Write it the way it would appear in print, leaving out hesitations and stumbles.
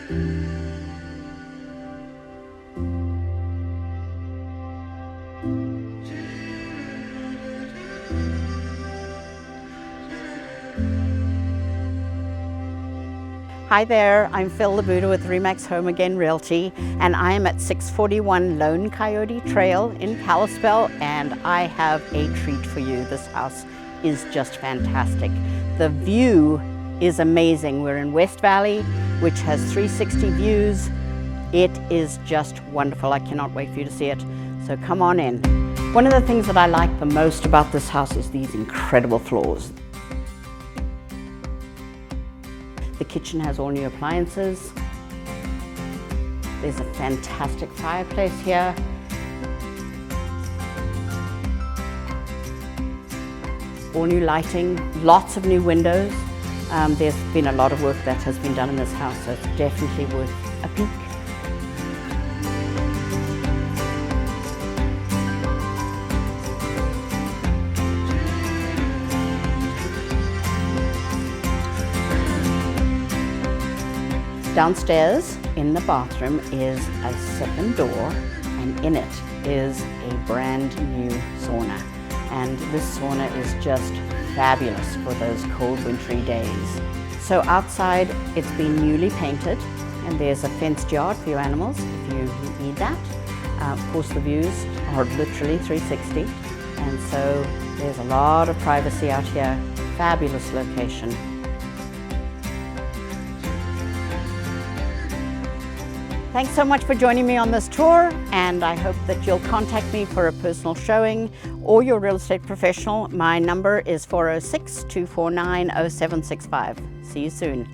Hi there, I'm Phil Labuda with Remax Home Again Realty, and I am at 641 Lone Coyote Trail in Kalispell, and I have a treat for you. This house is just fantastic. The view is amazing. We're in West Valley, which has 360 views. It is just wonderful. I cannot wait for you to see it. So come on in. One of the things that I like the most about this house is these incredible floors. The kitchen has all new appliances. There's a fantastic fireplace here. All new lighting, lots of new windows. There's been a lot of work that has been done in this house, so it's definitely worth a peek. Downstairs in the bathroom is a second door, and in it is a brand new sauna. And this sauna is just fabulous for those cold wintry days. So outside it's been newly painted, and there's a fenced yard for your animals if you need that. Of course the views are literally 360, and so there's a lot of privacy out here. Fabulous location. Thanks so much for joining me on this tour, and I hope that you'll contact me for a personal showing or your real estate professional. My number is 406-249-0765. See you soon.